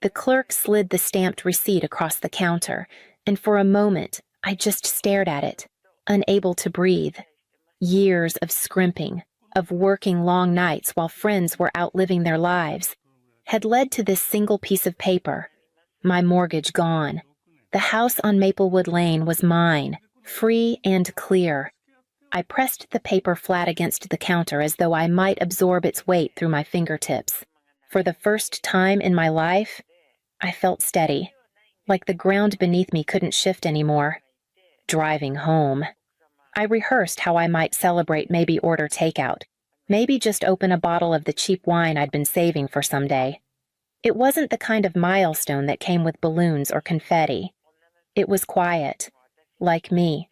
The clerk slid the stamped receipt across the counter, and for a moment I just stared at it, unable to breathe. Years of scrimping, of working long nights while friends were out living their lives, had led to this single piece of paper. My mortgage gone. The house on Maplewood Lane was mine, free and clear. I pressed the paper flat against the counter as though I might absorb its weight through my fingertips. For the first time in my life, I felt steady, like the ground beneath me couldn't shift anymore. Driving home. I rehearsed how I might celebrate, maybe order takeout, maybe just open a bottle of the cheap wine I'd been saving for someday. It wasn't the kind of milestone that came with balloons or confetti. It was quiet, like me.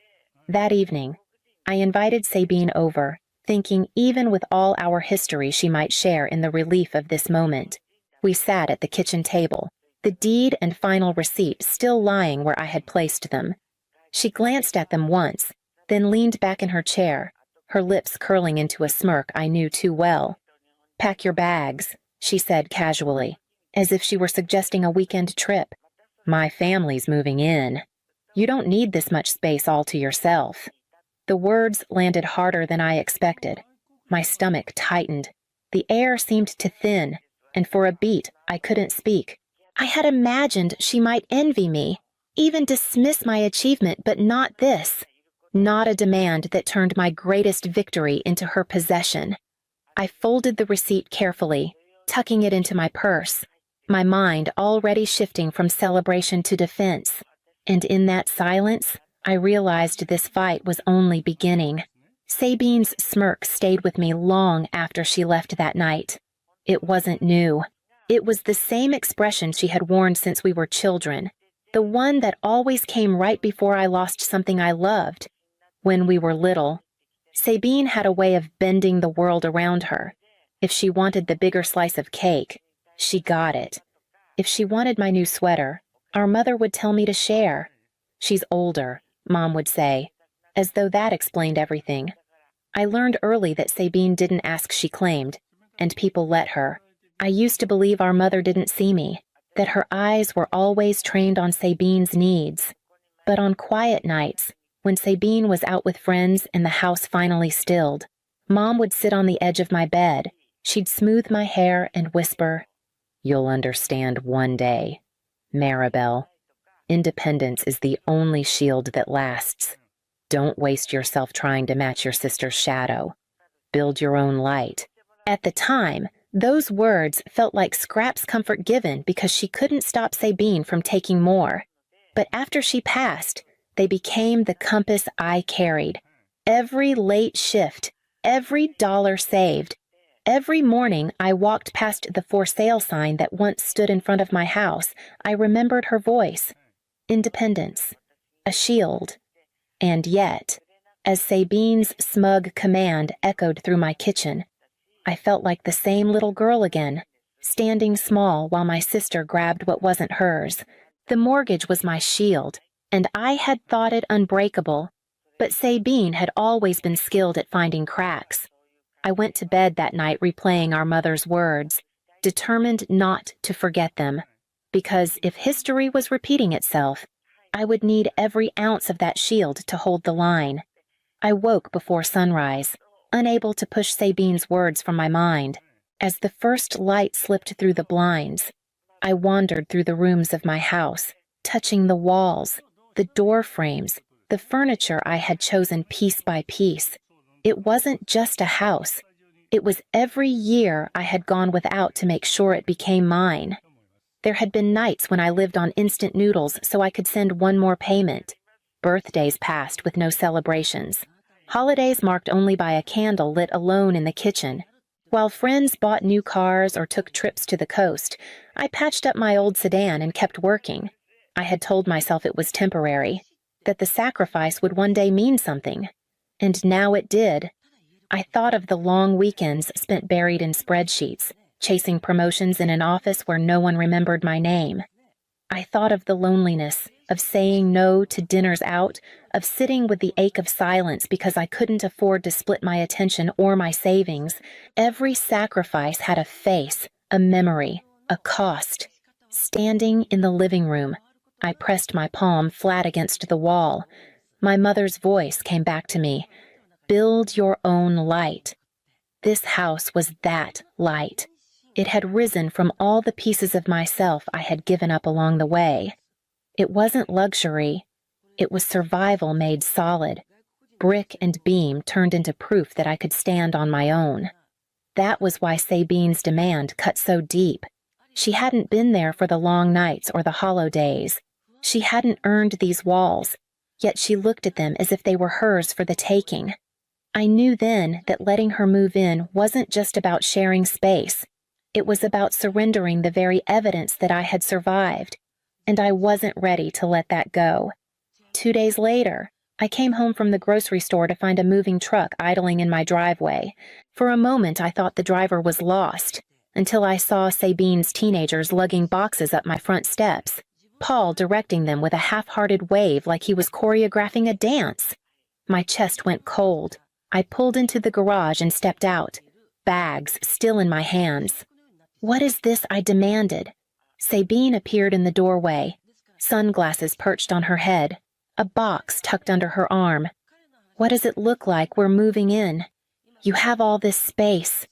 That evening, I invited Sabine over, thinking even with all our history she might share in the relief of this moment. We sat at the kitchen table, the deed and final receipt still lying where I had placed them. She glanced at them once, then leaned back in her chair, her lips curling into a smirk I knew too well. "Pack your bags," she said casually, as if she were suggesting a weekend trip. "My family's moving in. You don't need this much space all to yourself." The words landed harder than I expected. My stomach tightened. The air seemed to thin, and for a beat I couldn't speak. I had imagined she might envy me, even dismiss my achievement, but not this. Not a demand that turned my greatest victory into her possession. I folded the receipt carefully, tucking it into my purse, my mind already shifting from celebration to defense. And in that silence, I realized this fight was only beginning. Sabine's smirk stayed with me long after she left that night. It wasn't new. It was the same expression she had worn since we were children, the one that always came right before I lost something I loved. When we were little, Sabine had a way of bending the world around her. If she wanted the bigger slice of cake, she got it. If she wanted my new sweater, our mother would tell me to share. "She's older," Mom would say, as though that explained everything. I learned early that Sabine didn't ask, she claimed, and people let her. I used to believe our mother didn't see me, that her eyes were always trained on Sabine's needs. But on quiet nights, when Sabine was out with friends and the house finally stilled, Mom would sit on the edge of my bed. She'd smooth my hair and whisper, "You'll understand one day, Maribel. Independence is the only shield that lasts. Don't waste yourself trying to match your sister's shadow. Build your own light." At the time, those words felt like scraps comfort given because she couldn't stop Sabine from taking more. But after she passed, they became the compass I carried. Every late shift, every dollar saved, every morning I walked past the for sale sign that once stood in front of my house, I remembered her voice. Independence. A shield. And yet, as Sabine's smug command echoed through my kitchen, I felt like the same little girl again, standing small while my sister grabbed what wasn't hers. The mortgage was my shield, and I had thought it unbreakable, but Sabine had always been skilled at finding cracks. I went to bed that night replaying our mother's words, determined not to forget them, because if history was repeating itself, I would need every ounce of that shield to hold the line. I woke before sunrise, unable to push Sabine's words from my mind. As the first light slipped through the blinds, I wandered through the rooms of my house, touching the walls, the door frames, the furniture I had chosen piece by piece. It wasn't just a house. It was every year I had gone without to make sure it became mine. There had been nights when I lived on instant noodles so I could send one more payment. Birthdays passed with no celebrations. Holidays marked only by a candle lit alone in the kitchen. While friends bought new cars or took trips to the coast, I patched up my old sedan and kept working. I had told myself it was temporary, that the sacrifice would one day mean something. And now it did. I thought of the long weekends spent buried in spreadsheets, chasing promotions in an office where no one remembered my name. I thought of the loneliness, of saying no to dinners out, of sitting with the ache of silence because I couldn't afford to split my attention or my savings. Every sacrifice had a face, a memory, a cost. Standing in the living room, I pressed my palm flat against the wall. My mother's voice came back to me. Build your own light. This house was that light. It had risen from all the pieces of myself I had given up along the way. It wasn't luxury. It was survival made solid. Brick and beam turned into proof that I could stand on my own. That was why Sabine's demand cut so deep. She hadn't been there for the long nights or the hollow days. She hadn't earned these walls, yet she looked at them as if they were hers for the taking. I knew then that letting her move in wasn't just about sharing space. It was about surrendering the very evidence that I had survived, and I wasn't ready to let that go. 2 days later, I came home from the grocery store to find a moving truck idling in my driveway. For a moment, I thought the driver was lost, until I saw Sabine's teenagers lugging boxes up my front steps, Paul directing them with a half-hearted wave like he was choreographing a dance. My chest went cold. I pulled into the garage and stepped out, bags still in my hands. "What is this?" I demanded. Sabine appeared in the doorway, sunglasses perched on her head, a box tucked under her arm. "What does it look like we're moving in? You have all this space."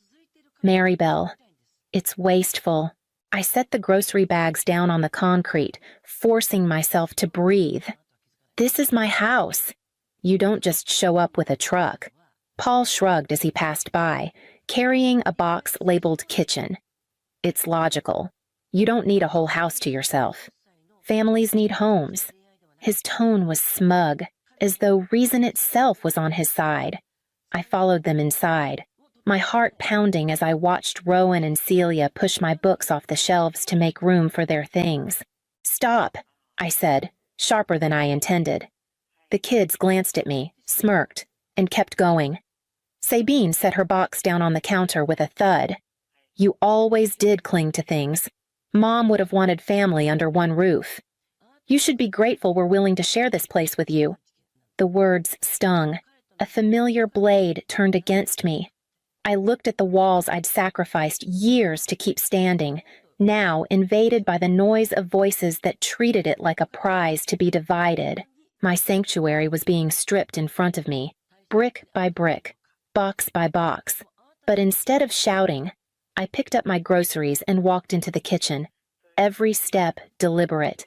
"Maribel, it's wasteful." I set the grocery bags down on the concrete, forcing myself to breathe. "This is my house. You don't just show up with a truck." Paul shrugged as he passed by, carrying a box labeled kitchen. "It's logical. You don't need a whole house to yourself. Families need homes." His tone was smug, as though reason itself was on his side. I followed them inside, my heart pounding as I watched Rowan and Celia push my books off the shelves to make room for their things. "Stop," I said, sharper than I intended. The kids glanced at me, smirked, and kept going. Sabine set her box down on the counter with a thud. "You always did cling to things. Mom would have wanted family under one roof. You should be grateful we're willing to share this place with you." The words stung. A familiar blade turned against me. I looked at the walls I'd sacrificed years to keep standing, now invaded by the noise of voices that treated it like a prize to be divided. My sanctuary was being stripped in front of me, brick by brick, box by box. But instead of shouting, I picked up my groceries and walked into the kitchen, every step deliberate.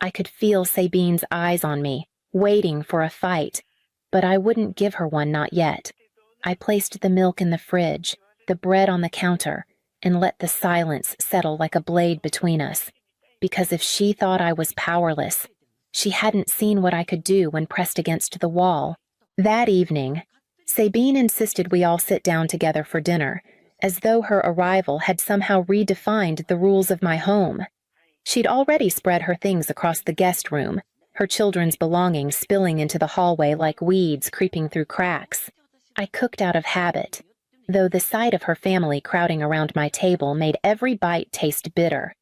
I could feel Sabine's eyes on me, waiting for a fight, but I wouldn't give her one, not yet. I placed the milk in the fridge, the bread on the counter, and let the silence settle like a blade between us. Because if she thought I was powerless, she hadn't seen what I could do when pressed against the wall. That evening, Sabine insisted we all sit down together for dinner, as though her arrival had somehow redefined the rules of my home. She'd already spread her things across the guest room, her children's belongings spilling into the hallway like weeds creeping through cracks. I cooked out of habit, though the sight of her family crowding around my table made every bite taste bitter.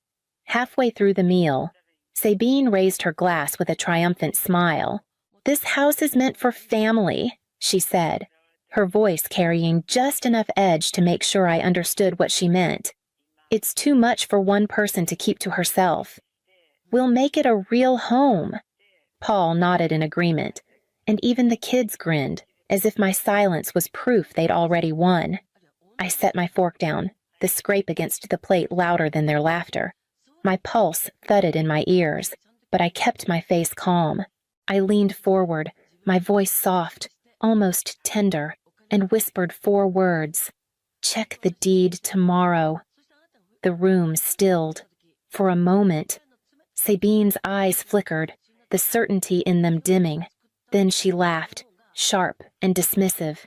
Halfway through the meal, Sabine raised her glass with a triumphant smile. "This house is meant for family," she said, her voice carrying just enough edge to make sure I understood what she meant. "It's too much for one person to keep to herself. We'll make it a real home." Paul nodded in agreement, and even the kids grinned, as if my silence was proof they'd already won. I set my fork down, the scrape against the plate louder than their laughter. My pulse thudded in my ears, but I kept my face calm. I leaned forward, my voice soft, almost tender, and whispered 4 words. "Check the deed tomorrow." The room stilled. For a moment, Sabine's eyes flickered, the certainty in them dimming. Then she laughed, sharp and dismissive.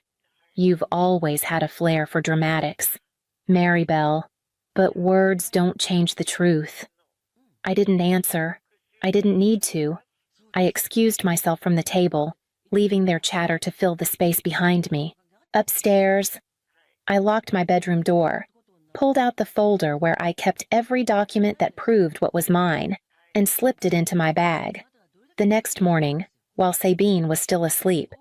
"You've always had a flair for dramatics, Maribel, but words don't change the truth." I didn't answer. I didn't need to. I excused myself from the table, leaving their chatter to fill the space behind me. Upstairs, I locked my bedroom door, pulled out the folder where I kept every document that proved what was mine, and slipped it into my bag. The next morning, while Sabine was still asleep,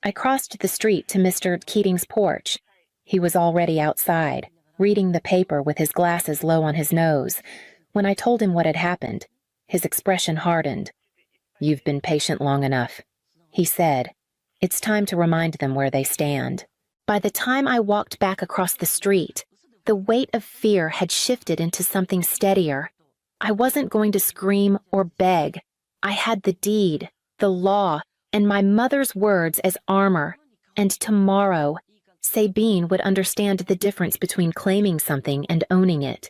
I crossed the street to Mr. Keating's porch. He was already outside, reading the paper with his glasses low on his nose, When I told him what had happened, his expression hardened. "You've been patient long enough," he said. "It's time to remind them where they stand." By the time I walked back across the street, the weight of fear had shifted into something steadier. I wasn't going to scream or beg. I had the deed, the law, and my mother's words as armor. And tomorrow, Sabine would understand the difference between claiming something and owning it.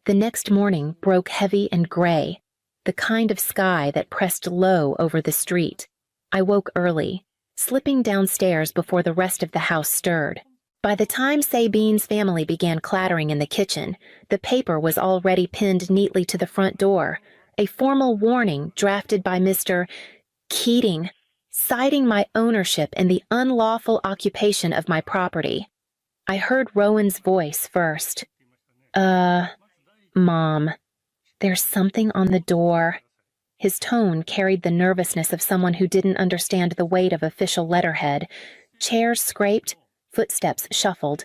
The next morning broke heavy and gray, the kind of sky that pressed low over the street. I woke early, slipping downstairs before the rest of the house stirred. By the time Sabine's family began clattering in the kitchen, the paper was already pinned neatly to the front door, a formal warning drafted by Mr. Keating, citing my ownership in the unlawful occupation of my property. I heard Rowan's voice first. Mom, there's something on the door." His tone carried the nervousness of someone who didn't understand the weight of official letterhead. Chairs scraped, footsteps shuffled.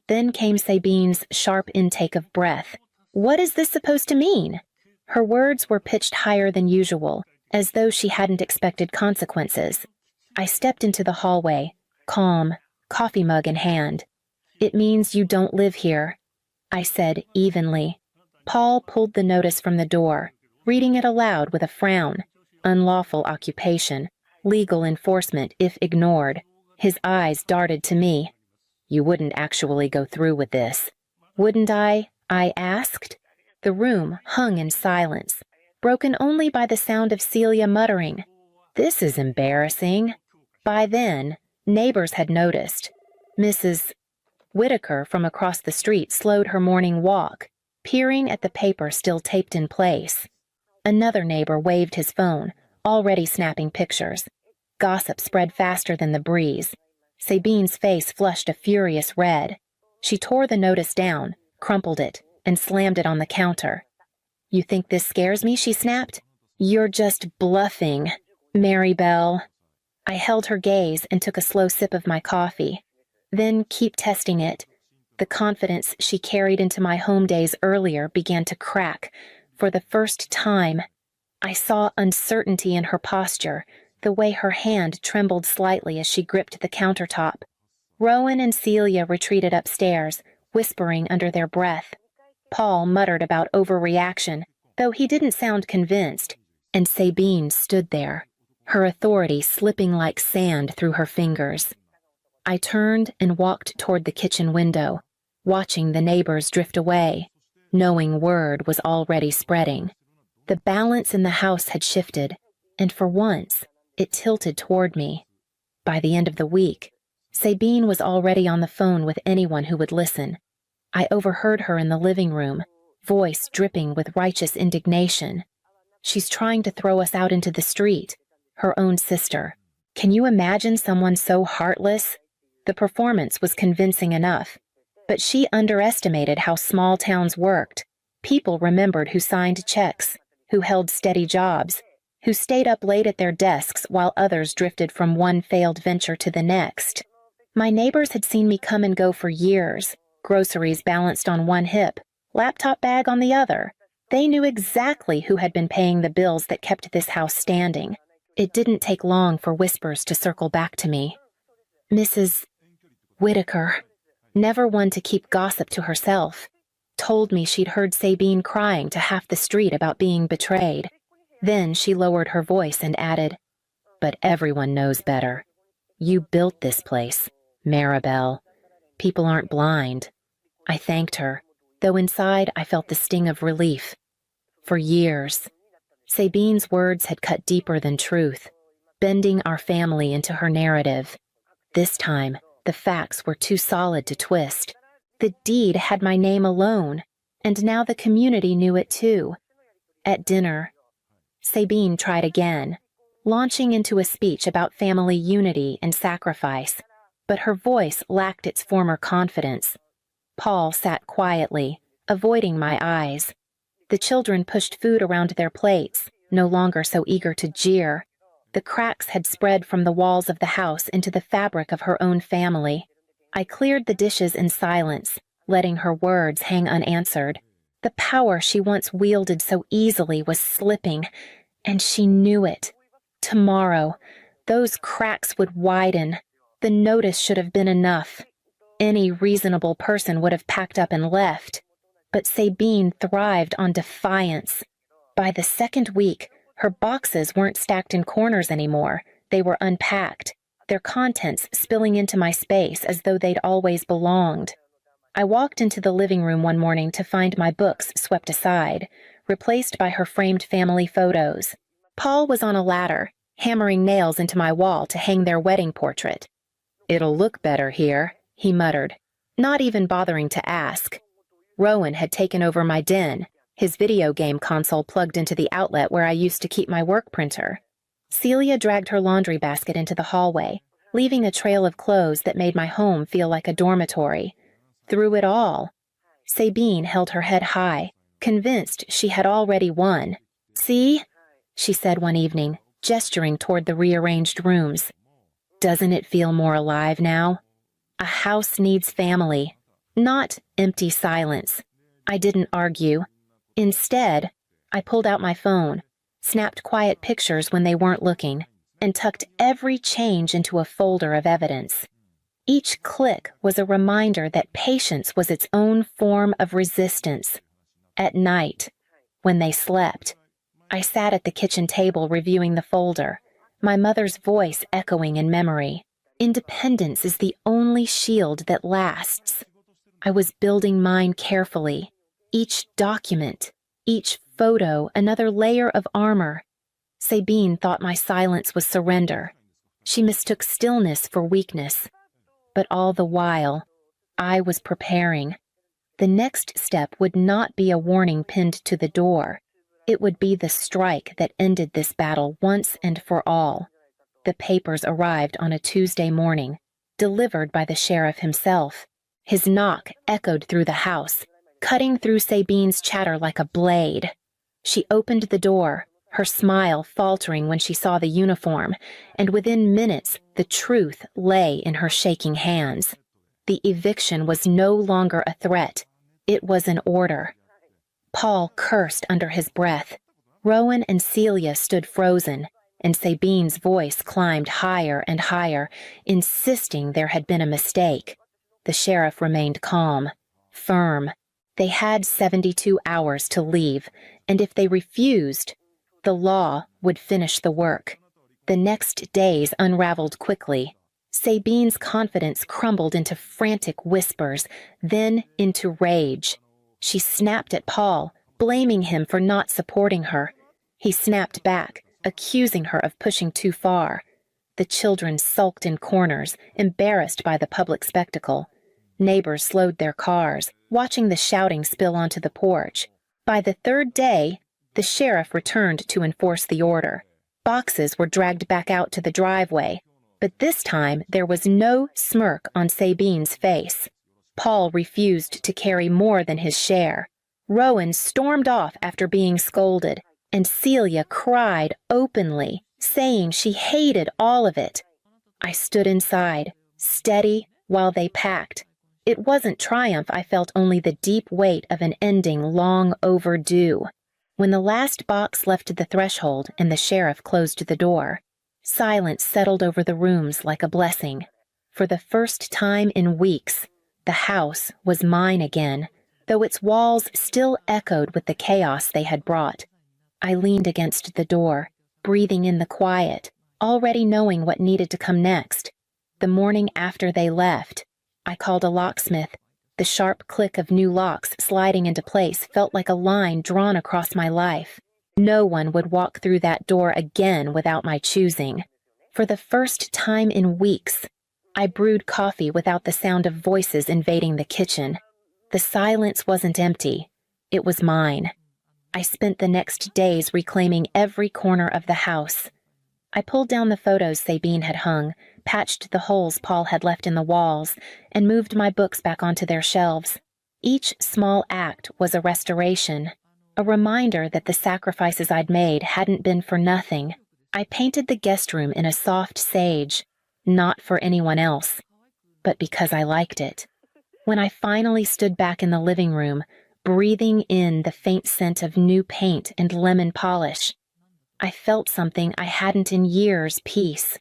Then came Sabine's sharp intake of breath. "What is this supposed to mean?" Her words were pitched higher than usual, as though she hadn't expected consequences. I stepped into the hallway, calm, coffee mug in hand. "It means you don't live here," I said evenly. Paul pulled the notice from the door, reading it aloud with a frown. Unlawful occupation, legal enforcement if ignored. His eyes darted to me. "You wouldn't actually go through with this, wouldn't I?" I asked. The room hung in silence, broken only by the sound of Celia muttering, "This is embarrassing." By then, neighbors had noticed. Mrs. Whitaker from across the street slowed her morning walk, peering at the paper still taped in place. Another neighbor waved his phone, already snapping pictures. Gossip spread faster than the breeze. Sabine's face flushed a furious red. She tore the notice down, crumpled it, and slammed it on the counter. "You think this scares me?" she snapped. "You're just bluffing, Mary Bell." I held her gaze and took a slow sip of my coffee. Then keep testing it. The confidence she carried into my home days earlier began to crack. For the first time, I saw uncertainty in her posture, the way her hand trembled slightly as she gripped the countertop. Rowan and Celia retreated upstairs, whispering under their breath. Paul muttered about overreaction, though he didn't sound convinced, and Sabine stood there, her authority slipping like sand through her fingers. I turned and walked toward the kitchen window, watching the neighbors drift away, knowing word was already spreading. The balance in the house had shifted, and for once, it tilted toward me. By the end of the week, Sabine was already on the phone with anyone who would listen. I overheard her in the living room, voice dripping with righteous indignation. "She's trying to throw us out into the street," her own sister. Can you imagine someone so heartless? The performance was convincing enough, but she underestimated how small towns worked. People remembered who signed checks, who held steady jobs, who stayed up late at their desks while others drifted from one failed venture to the next. My neighbors had seen me come and go for years, groceries balanced on one hip, laptop bag on the other. They knew exactly who had been paying the bills that kept this house standing. It didn't take long for whispers to circle back to me. Mrs. Whitaker, never one to keep gossip to herself, told me she'd heard Sabine crying to half the street about being betrayed. Then she lowered her voice and added, "But everyone knows better. You built this place, Maribel. People aren't blind." I thanked her, though inside I felt the sting of relief. For years, Sabine's words had cut deeper than truth, bending our family into her narrative. This time, the facts were too solid to twist. The deed had my name alone, and now the community knew it too. At dinner, Sabine tried again, launching into a speech about family unity and sacrifice, but her voice lacked its former confidence. Paul sat quietly, avoiding my eyes. The children pushed food around their plates, no longer so eager to jeer. The cracks had spread from the walls of the house into the fabric of her own family. I cleared the dishes in silence, letting her words hang unanswered. The power she once wielded so easily was slipping, and she knew it. Tomorrow, those cracks would widen. The notice should have been enough. Any reasonable person would have packed up and left. But Sabine thrived on defiance. By the second week, her boxes weren't stacked in corners anymore. They were unpacked, their contents spilling into my space as though they'd always belonged. I walked into the living room one morning to find my books swept aside, replaced by her framed family photos. Paul was on a ladder, hammering nails into my wall to hang their wedding portrait. "It'll look better here," he muttered, not even bothering to ask. Rowan had taken over my den, his video game console plugged into the outlet where I used to keep my work printer. Celia dragged her laundry basket into the hallway, leaving a trail of clothes that made my home feel like a dormitory. Through it all, Sabine held her head high, convinced she had already won. "See?" she said one evening, gesturing toward the rearranged rooms. "Doesn't it feel more alive now? A house needs family, not empty silence." I didn't argue. Instead, I pulled out my phone, snapped quiet pictures when they weren't looking, and tucked every change into a folder of evidence. Each click was a reminder that patience was its own form of resistance. At night, when they slept, I sat at the kitchen table reviewing the folder, my mother's voice echoing in memory. Independence is the only shield that lasts. I was building mine carefully, each document, each photo another layer of armor. Sabine thought my silence was surrender. She mistook stillness for weakness. But all the while, I was preparing. The next step would not be a warning pinned to the door. It would be the strike that ended this battle once and for all. The papers arrived on a Tuesday morning, delivered by the sheriff himself. His knock echoed through the house, cutting through Sabine's chatter like a blade. She opened the door, her smile faltering when she saw the uniform, and within minutes the truth lay in her shaking hands. The eviction was no longer a threat. It was an order. Paul cursed under his breath. Rowan and Celia stood frozen, and Sabine's voice climbed higher and higher, insisting there had been a mistake. The sheriff remained calm, firm. They had 72 hours to leave, and if they refused, the law would finish the work. The next days unraveled quickly. Sabine's confidence crumbled into frantic whispers, then into rage. She snapped at Paul, blaming him for not supporting her. He snapped back, accusing her of pushing too far. The children sulked in corners, embarrassed by the public spectacle. Neighbors slowed their cars, watching the shouting spill onto the porch. By the third day, the sheriff returned to enforce the order. Boxes were dragged back out to the driveway, but this time there was no smirk on Sabine's face. Paul refused to carry more than his share. Rowan stormed off after being scolded, and Celia cried openly, saying she hated all of it. I stood inside, steady while they packed. It wasn't triumph I felt, only the deep weight of an ending long overdue. When the last box left the threshold and the sheriff closed the door, silence settled over the rooms like a blessing. For the first time in weeks, the house was mine again, though its walls still echoed with the chaos they had brought. I leaned against the door, breathing in the quiet, already knowing what needed to come next. The morning after they left, I called a locksmith. The sharp click of new locks sliding into place felt like a line drawn across my life. No one would walk through that door again without my choosing. For the first time in weeks, I brewed coffee without the sound of voices invading the kitchen. The silence wasn't empty. It was mine. I spent the next days reclaiming every corner of the house. I pulled down the photos Sabine had hung, patched the holes Paul had left in the walls, and moved my books back onto their shelves. Each small act was a restoration, a reminder that the sacrifices I'd made hadn't been for nothing. I painted the guest room in a soft sage, not for anyone else, but because I liked it. When I finally stood back in the living room, breathing in the faint scent of new paint and lemon polish. I felt something I hadn't in years, peace.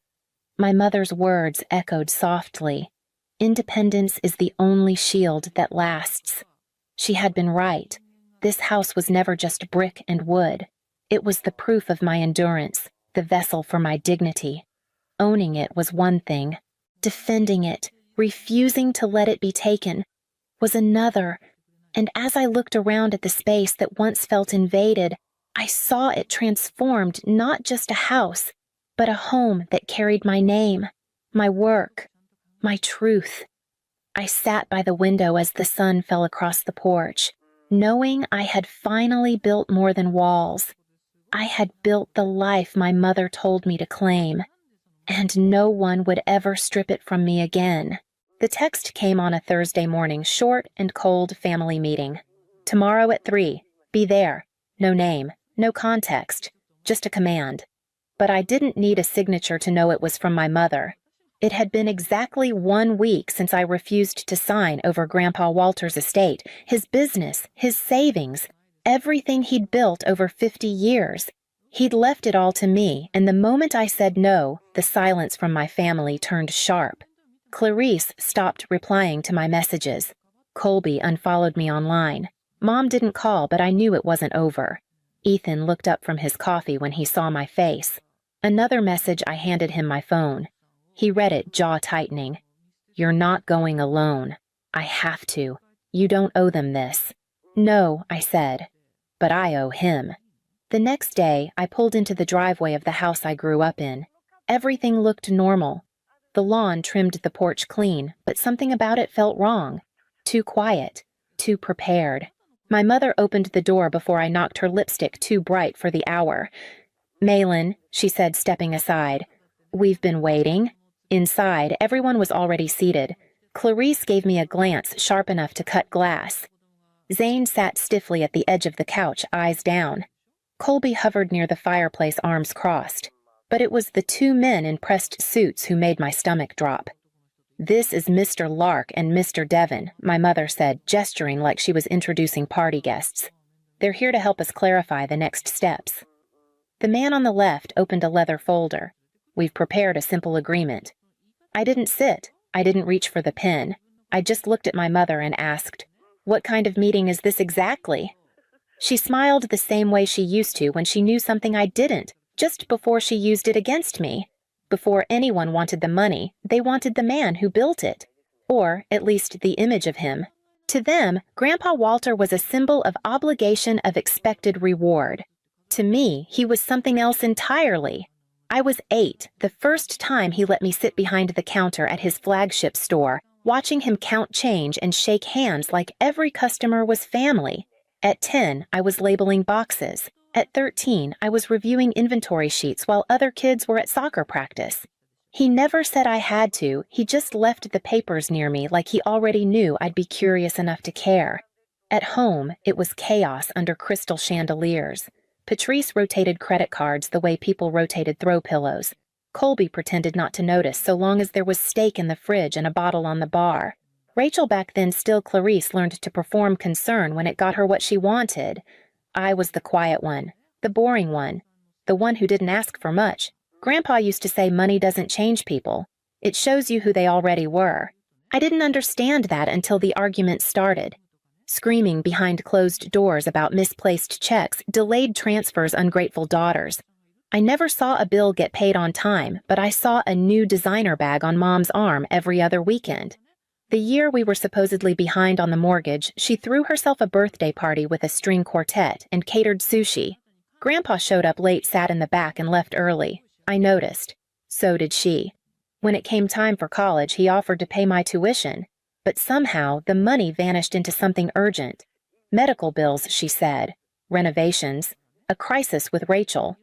My mother's words echoed softly. Independence is the only shield that lasts. She had been right. This house was never just brick and wood. It was the proof of my endurance, the vessel for my dignity. Owning it was one thing. Defending it, refusing to let it be taken, was another. And as I looked around at the space that once felt invaded, I saw it transformed not just a house, but a home that carried my name, my work, my truth. I sat by the window as the sun fell across the porch, knowing I had finally built more than walls. I had built the life my mother told me to claim, and no one would ever strip it from me again. The text came on a Thursday morning, short and cold family meeting. Tomorrow at 3, be there. No name, no context, just a command. But I didn't need a signature to know it was from my mother. It had been exactly 1 week since I refused to sign over Grandpa Walter's estate, his business, his savings, everything he'd built over 50 years. He'd left it all to me, and the moment I said no, the silence from my family turned sharp. Clarice stopped replying to my messages. Colby unfollowed me online. Mom didn't call, but I knew it wasn't over. Ethan looked up from his coffee when he saw my face. Another message, I handed him my phone. He read it, jaw tightening. You're not going alone. I have to. You don't owe them this. No, I said. But I owe him. The next day, I pulled into the driveway of the house I grew up in. Everything looked normal. The lawn trimmed the porch clean, but something about it felt wrong. Too quiet. Too prepared. My mother opened the door before I knocked her lipstick too bright for the hour. Malin, she said, stepping aside. We've been waiting. Inside, everyone was already seated. Clarice gave me a glance sharp enough to cut glass. Zane sat stiffly at the edge of the couch, eyes down. Colby hovered near the fireplace, arms crossed. But it was the 2 men in pressed suits who made my stomach drop. This is Mr. Lark and Mr. Devon, my mother said, gesturing like she was introducing party guests. They're here to help us clarify the next steps. The man on the left opened a leather folder. We've prepared a simple agreement. I didn't sit. I didn't reach for the pen. I just looked at my mother and asked, "What kind of meeting is this exactly?" She smiled the same way she used to when she knew something I didn't, just before she used it against me. Before anyone wanted the money, they wanted the man who built it, or at least the image of him. To them, Grandpa Walter was a symbol of obligation, of expected reward. To me, he was something else entirely. I was 8, the first time he let me sit behind the counter at his flagship store, watching him count change and shake hands like every customer was family. At 10, I was labeling boxes. At 13, I was reviewing inventory sheets while other kids were at soccer practice. He never said I had to, he just left the papers near me like he already knew I'd be curious enough to care. At home, it was chaos under crystal chandeliers. Patrice rotated credit cards the way people rotated throw pillows. Colby pretended not to notice so long as there was steak in the fridge and a bottle on the bar. Rachel, back then still Clarice, learned to perform concern when it got her what she wanted. I was the quiet one, the boring one, the one who didn't ask for much. Grandpa used to say money doesn't change people. It shows you who they already were. I didn't understand that until the argument started. Screaming behind closed doors about misplaced checks, delayed transfers, ungrateful daughters. I never saw a bill get paid on time, but I saw a new designer bag on Mom's arm every other weekend. The year we were supposedly behind on the mortgage, she threw herself a birthday party with a string quartet and catered sushi. Grandpa showed up late, sat in the back, and left early. I noticed. So did she. When it came time for college, he offered to pay my tuition. But somehow, the money vanished into something urgent. Medical bills, she said. Renovations. A crisis with Rachel.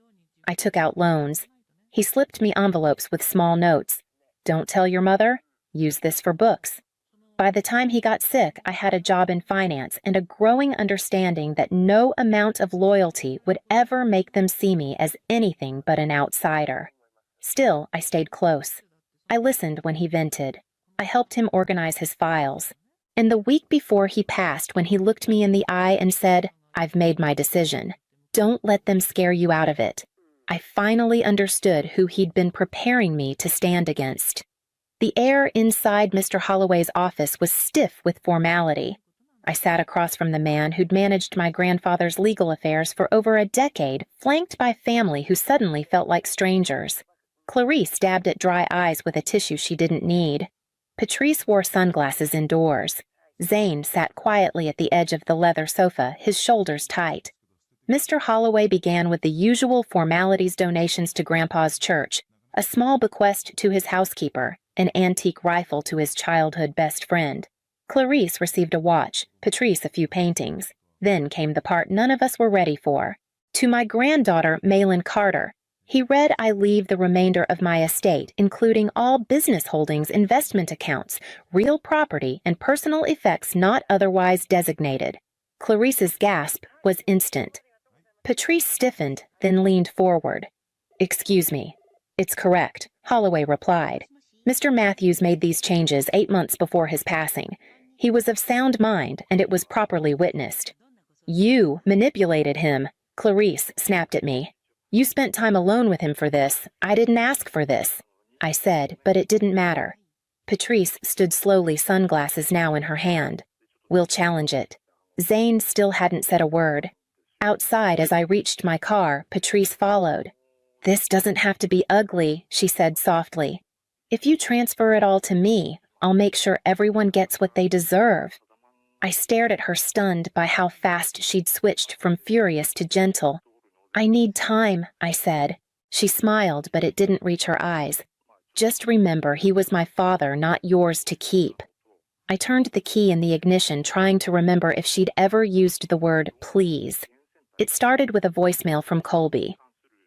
I took out loans. He slipped me envelopes with small notes. Don't tell your mother. Use this for books. By the time he got sick, I had a job in finance and a growing understanding that no amount of loyalty would ever make them see me as anything but an outsider. Still, I stayed close. I listened when he vented. I helped him organize his files. And the week before he passed, when he looked me in the eye and said, "I've made my decision. Don't let them scare you out of it," I finally understood who he'd been preparing me to stand against. The air inside Mr. Holloway's office was stiff with formality. I sat across from the man who'd managed my grandfather's legal affairs for over a decade, flanked by family who suddenly felt like strangers. Clarice dabbed at dry eyes with a tissue she didn't need. Patrice wore sunglasses indoors. Zane sat quietly at the edge of the leather sofa, his shoulders tight. Mr. Holloway began with the usual formalities: donations to Grandpa's church, a small bequest to his housekeeper, an antique rifle to his childhood best friend. Clarice received a watch, Patrice a few paintings. Then came the part none of us were ready for. To my granddaughter, Malin Carter, he read I leave the remainder of my estate, including all business holdings, investment accounts, real property, and personal effects not otherwise designated. Clarice's gasp was instant. Patrice stiffened, then leaned forward. "Excuse me." "It's correct," Holloway replied. "Mr. Matthews made these changes 8 months before his passing. He was of sound mind, and it was properly witnessed." "You manipulated him," Clarice snapped at me. "You spent time alone with him for this. I didn't ask for this," I said, but it didn't matter. Patrice stood slowly, sunglasses now in her hand. "We'll challenge it." Zane still hadn't said a word. Outside, as I reached my car, Patrice followed. "This doesn't have to be ugly," she said softly. "If you transfer it all to me, I'll make sure everyone gets what they deserve." I stared at her, stunned by how fast she'd switched from furious to gentle. "I need time," I said. She smiled, but it didn't reach her eyes. "Just remember, he was my father, not yours to keep." I turned the key in the ignition, trying to remember if she'd ever used the word please. It started with a voicemail from Colby.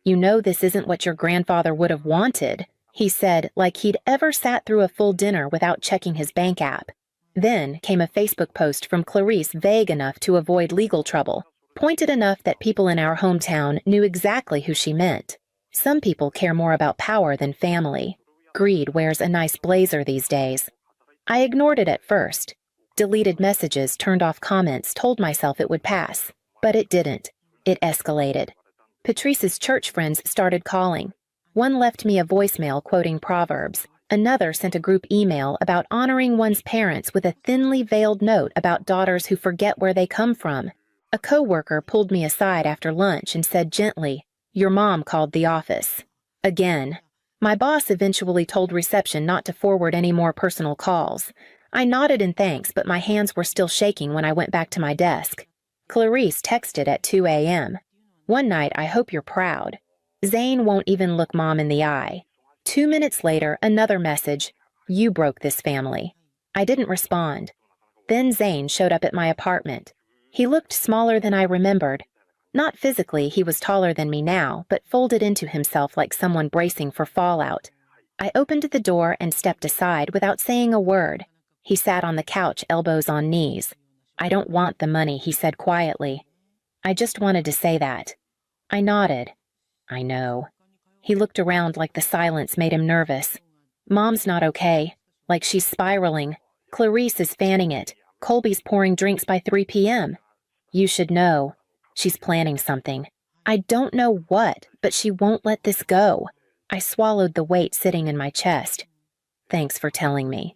"You know this isn't what your grandfather would have wanted," he said, like he'd ever sat through a full dinner without checking his bank app. Then came a Facebook post from Clarice, vague enough to avoid legal trouble, pointed enough that people in our hometown knew exactly who she meant. Some people care more about power than family. Greed wears a nice blazer these days. I ignored it at first. Deleted messages, turned off comments, told myself it would pass. But it didn't. It escalated. Patrice's church friends started calling. One left me a voicemail quoting Proverbs. Another sent a group email about honoring one's parents with a thinly veiled note about daughters who forget where they come from. A coworker pulled me aside after lunch and said gently, "Your mom called the office." Again. My boss eventually told reception not to forward any more personal calls. I nodded in thanks, but my hands were still shaking when I went back to my desk. Clarice texted at 2 a.m. "One night, I hope you're proud." Zane won't even look Mom in the eye. 2 minutes later, another message, "You broke this family." I didn't respond. Then Zane showed up at my apartment. He looked smaller than I remembered. Not physically, he was taller than me now, but folded into himself like someone bracing for fallout. I opened the door and stepped aside without saying a word. He sat on the couch, elbows on knees. "I don't want the money," he said quietly. "I just wanted to say that." I nodded. "I know." He looked around like the silence made him nervous. "Mom's not okay. Like she's spiraling. Clarice is fanning it. Colby's pouring drinks by 3 p.m. You should know. She's planning something. I don't know what, but she won't let this go." I swallowed the weight sitting in my chest. "Thanks for telling me."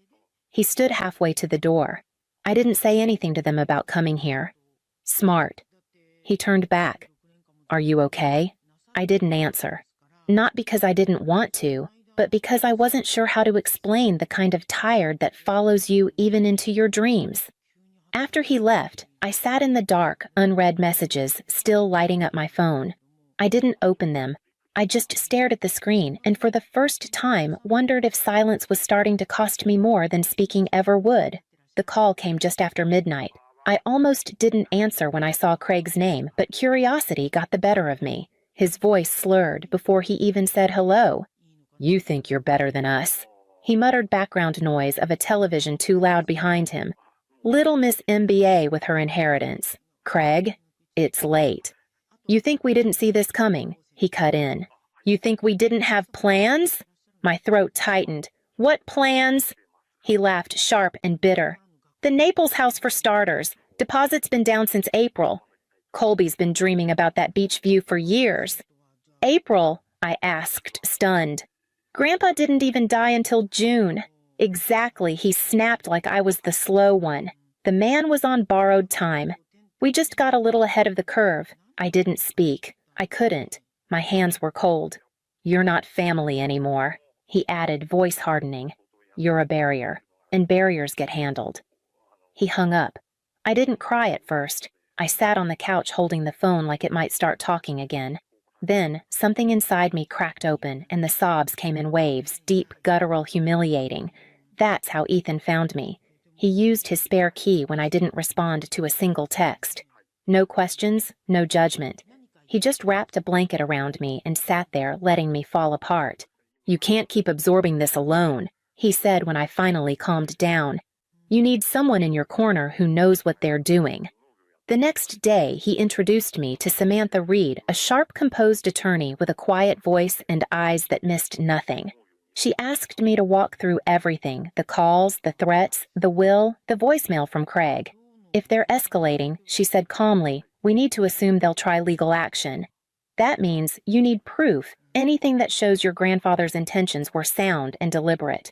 He stood halfway to the door. "I didn't say anything to them about coming here." "Smart." He turned back. "Are you okay?" I didn't answer. Not because I didn't want to, but because I wasn't sure how to explain the kind of tired that follows you even into your dreams. After he left, I sat in the dark, unread messages still lighting up my phone. I didn't open them. I just stared at the screen and for the first time wondered if silence was starting to cost me more than speaking ever would. The call came just after midnight. I almost didn't answer when I saw Craig's name, but curiosity got the better of me. His voice slurred before he even said hello. "You think you're better than us." He muttered background noise of a television too loud behind him. "Little Miss MBA with her inheritance. Craig, it's late." "You think we didn't see this coming?" He cut in. "You think we didn't have plans?" My throat tightened. "What plans?" He laughed, sharp and bitter. The Naples house for starters. Deposit's been down since April. Colby's been dreaming about that beach view for years. April? I asked, stunned. Grandpa didn't even die until June. Exactly, he snapped like I was the slow one. The man was on borrowed time. We just got a little ahead of the curve. I didn't speak. I couldn't. My hands were cold. You're not family anymore, he added, voice hardening. You're a barrier, and barriers get handled. He hung up. I didn't cry at first. I sat on the couch holding the phone like it might start talking again. Then, something inside me cracked open, and the sobs came in waves, deep, guttural, humiliating. That's how Ethan found me. He used his spare key when I didn't respond to a single text. No questions, no judgment. He just wrapped a blanket around me and sat there, letting me fall apart. You can't keep absorbing this alone, he said when I finally calmed down. You need someone in your corner who knows what they're doing. The next day, he introduced me to Samantha Reed, a sharp, composed attorney with a quiet voice and eyes that missed nothing. She asked me to walk through everything, the calls, the threats, the will, the voicemail from Craig. If they're escalating, she said calmly, we need to assume they'll try legal action. That means you need proof, anything that shows your grandfather's intentions were sound and deliberate.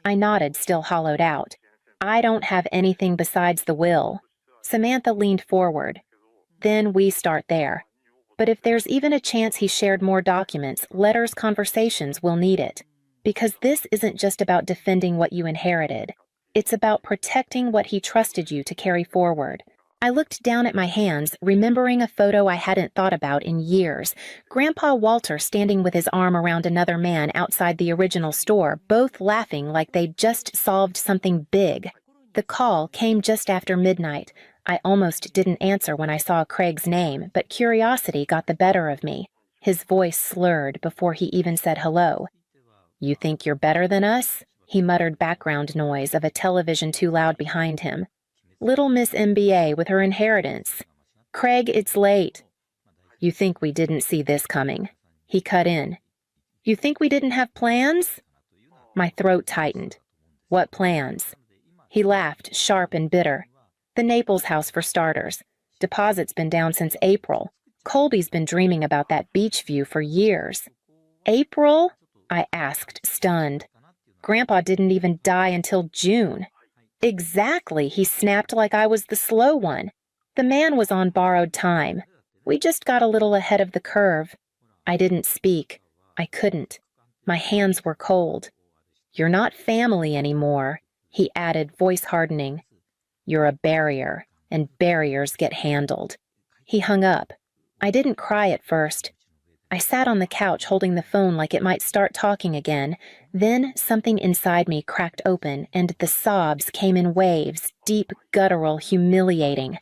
I nodded, still hollowed out. I don't have anything besides the will. Samantha leaned forward. Then we start there. But if there's even a chance he shared more documents, letters, conversations, we'll need it. Because this isn't just about defending what you inherited. It's about protecting what he trusted you to carry forward. I looked down at my hands, remembering a photo I hadn't thought about in years. Grandpa Walter standing with his arm around another man outside the original store, both laughing like they'd just solved something big. The call came just after midnight. I almost didn't answer when I saw Craig's name, but curiosity got the better of me. His voice slurred before he even said hello. You think you're better than us? He muttered background noise of a television too loud behind him. Little Miss MBA with her inheritance. Craig, it's late. You think we didn't see this coming? He cut in. You think we didn't have plans? My throat tightened. What plans? He laughed, sharp and bitter. The Naples house for starters. Deposit's been down since April. Colby's been dreaming about that beach view for years. April? I asked, stunned. Grandpa didn't even die until June. Exactly, he snapped like I was the slow one. The man was on borrowed time. We just got a little ahead of the curve. I didn't speak. I couldn't. My hands were cold. You're not family anymore, he added, voice hardening. You're a barrier, and barriers get handled. He hung up. I didn't cry at first. I sat on the couch holding the phone like it might start talking again. Then something inside me cracked open, and the sobs came in waves, deep, guttural, humiliating.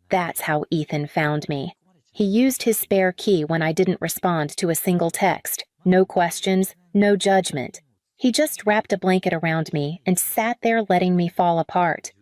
That's how Ethan found me. He used his spare key when I didn't respond to a single text. No questions, no judgment. He just wrapped a blanket around me and sat there letting me fall apart.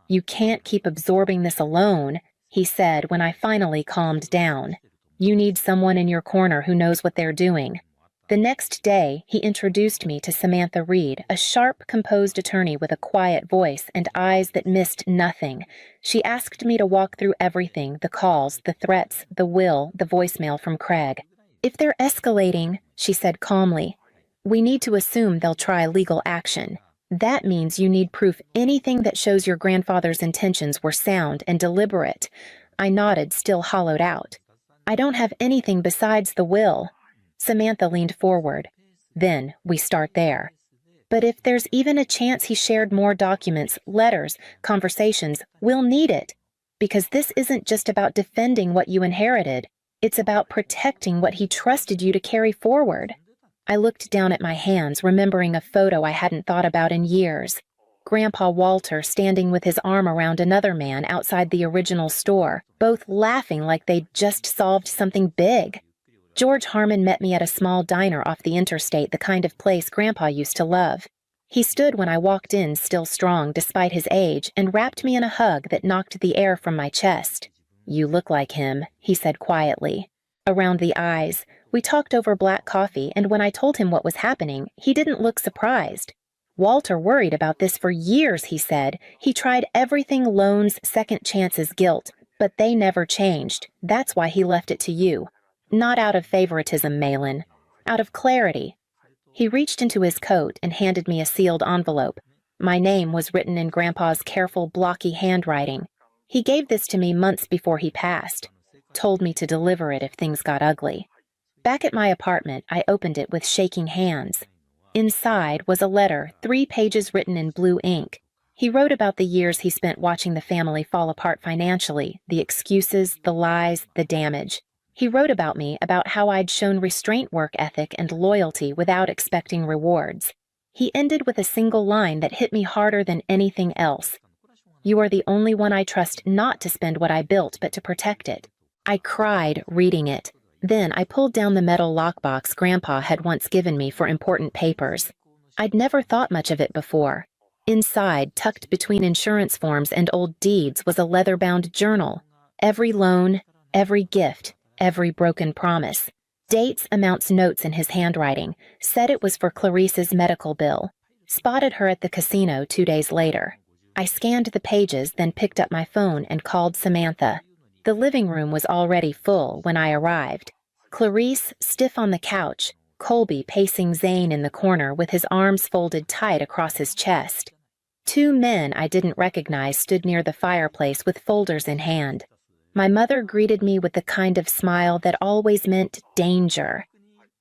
You can't keep absorbing this alone, he said when I finally calmed down. You need someone in your corner who knows what they're doing. The next day, he introduced me to Samantha Reed, a sharp, composed attorney with a quiet voice and eyes that missed nothing. She asked me to walk through everything, the calls, the threats, the will, the voicemail from Craig. If they're escalating, she said calmly, we need to assume they'll try legal action. That means you need proof, anything that shows your grandfather's intentions were sound and deliberate. I nodded, still hollowed out. I don't have anything besides the will. Samantha leaned forward. Then we start there. But if there's even a chance he shared more documents, letters, conversations, we'll need it. Because this isn't just about defending what you inherited. It's about protecting what he trusted you to carry forward. I looked down at my hands, remembering a photo I hadn't thought about in years. Grandpa Walter standing with his arm around another man outside the original store, both laughing like they'd just solved something big. George Harmon met me at a small diner off the interstate, the kind of place Grandpa used to love. He stood when I walked in, still strong despite his age, and wrapped me in a hug that knocked the air from my chest. You look like him, he said quietly. Around the eyes, we talked over black coffee, and when I told him what was happening, he didn't look surprised. Walter worried about this for years, he said. He tried everything loans, second chances, guilt, but they never changed. That's why he left it to you. Not out of favoritism, Malin. Out of clarity. He reached into his coat and handed me a sealed envelope. My name was written in Grandpa's careful, blocky handwriting. He gave this to me months before he passed. Told me to deliver it if things got ugly. Back at my apartment, I opened it with shaking hands. Inside was a letter, 3 pages written in blue ink. He wrote about the years he spent watching the family fall apart financially, the excuses, the lies, the damage. He wrote about me, about how I'd shown restraint work ethic and loyalty without expecting rewards. He ended with a single line that hit me harder than anything else. You are the only one I trust not to spend what I built, but to protect it. I cried reading it. Then I pulled down the metal lockbox Grandpa had once given me for important papers. I'd never thought much of it before. Inside, tucked between insurance forms and old deeds, was a leather-bound journal. Every loan, every gift, every broken promise. Dates, amounts, notes in his handwriting. Said it was for Clarice's medical bill. Spotted her at the casino 2 days later. I scanned the pages, then picked up my phone and called Samantha. The living room was already full when I arrived. Clarice, stiff on the couch, Colby pacing Zane in the corner with his arms folded tight across his chest. 2 men I didn't recognize stood near the fireplace with folders in hand. My mother greeted me with the kind of smile that always meant danger.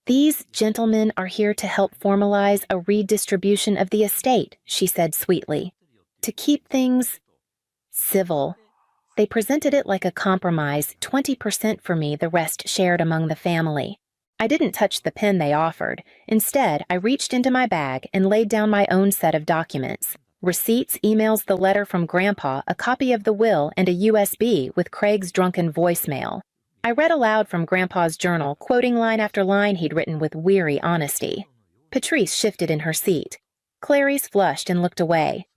These gentlemen are here to help formalize a redistribution of the estate, she said sweetly. To keep things civil. They presented it like a compromise, 20% for me, the rest shared among the family. I didn't touch the pen they offered. Instead, I reached into my bag and laid down my own set of documents. Receipts, emails, the letter from Grandpa, a copy of the will, and a USB with Craig's drunken voicemail. I read aloud from Grandpa's journal, quoting line after line he'd written with weary honesty. Patrice shifted in her seat. Clarice flushed and looked away.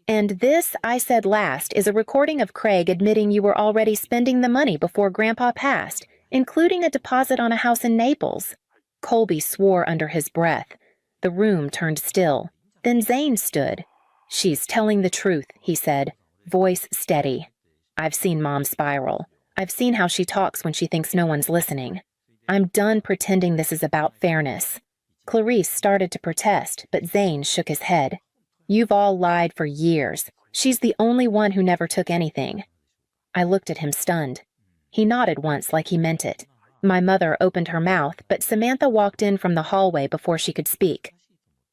And this, I said last, is a recording of Craig admitting you were already spending the money before Grandpa passed, including a deposit on a house in Naples. Colby swore under his breath. The room turned still. Then Zane stood. She's telling the truth, he said, voice steady. I've seen Mom spiral. I've seen how she talks when she thinks no one's listening. I'm done pretending this is about fairness. Clarice started to protest, but Zane shook his head. You've all lied for years. She's the only one who never took anything. I looked at him stunned. He nodded once like he meant it. My mother opened her mouth, but Samantha walked in from the hallway before she could speak.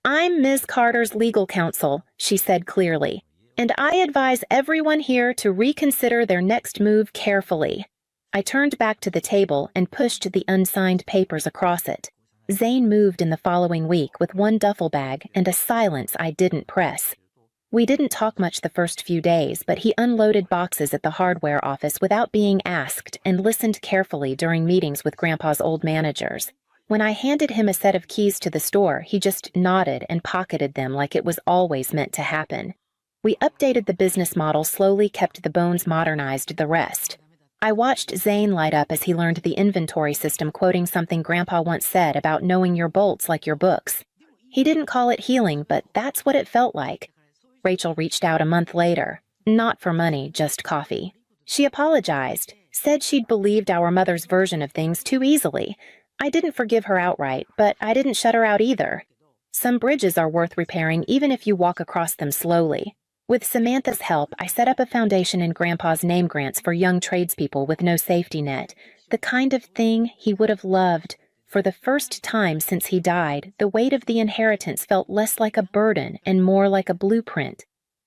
I'm Ms. Carter's legal counsel, she said clearly, and I advise everyone here to reconsider their next move carefully. I turned back to the table and pushed the unsigned papers across it. Zane moved in the following week with 1 duffel bag and a silence I didn't press. We didn't talk much the first few days, but he unloaded boxes at the hardware office without being asked and listened carefully during meetings with Grandpa's old managers. When I handed him a set of keys to the store, he just nodded and pocketed them like it was always meant to happen. We updated the business model, slowly kept the bones modernized the rest. I watched Zane light up as he learned the inventory system, quoting something Grandpa once said about knowing your bolts like your books. He didn't call it healing, but that's what it felt like. Rachel reached out a month later. Not for money, just coffee. She apologized, said she'd believed our mother's version of things too easily. I didn't forgive her outright, but I didn't shut her out either. Some bridges are worth repairing even if you walk across them slowly. With Samantha's help, I set up a foundation in Grandpa's name grants for young tradespeople with no safety net, the kind of thing he would have loved. For the first time since he died, the weight of the inheritance felt less like a burden and more like a blueprint.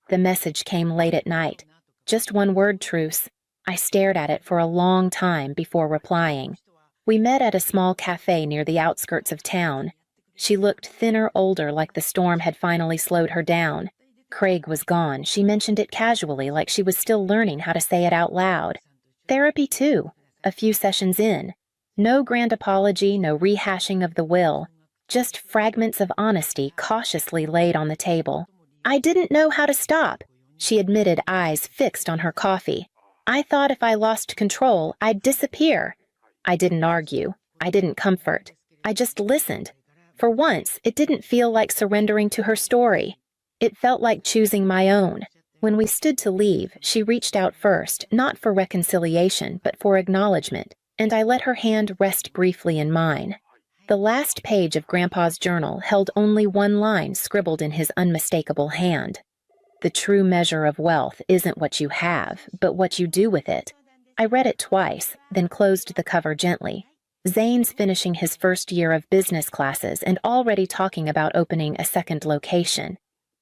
The message came late at night. Just 1 word, truce. I stared at it for a long time before replying. We met at a small cafe near the outskirts of town. She looked thinner, older, like the storm had finally slowed her down. Craig was gone. She mentioned it casually, like she was still learning how to say it out loud. Therapy, too. A few sessions in. No grand apology, no rehashing of the will. Just fragments of honesty cautiously laid on the table. I didn't know how to stop, she admitted, eyes fixed on her coffee. I thought if I lost control, I'd disappear. I didn't argue. I didn't comfort. I just listened. For once, it didn't feel like surrendering to her story. It felt like choosing my own. When we stood to leave, she reached out first, not for reconciliation, but for acknowledgement, and I let her hand rest briefly in mine. The last page of Grandpa's journal held only one line scribbled in his unmistakable hand. The true measure of wealth isn't what you have, but what you do with it. I read it twice, then closed the cover gently. Zane's finishing his first year of business classes and already talking about opening a second location.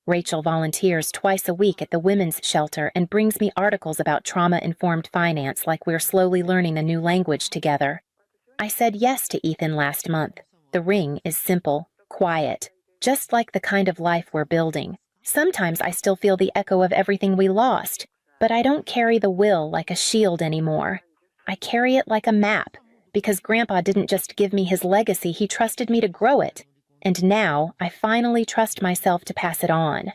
Rachel volunteers twice a week at the women's shelter and brings me articles about trauma-informed finance like we're slowly learning a new language together. I said yes to Ethan last month. The ring is simple, quiet, just like the kind of life we're building. Sometimes I still feel the echo of everything we lost, but I don't carry the will like a shield anymore. I carry it like a map, because Grandpa didn't just give me his legacy, he trusted me to grow it. And now I finally trust myself to pass it on.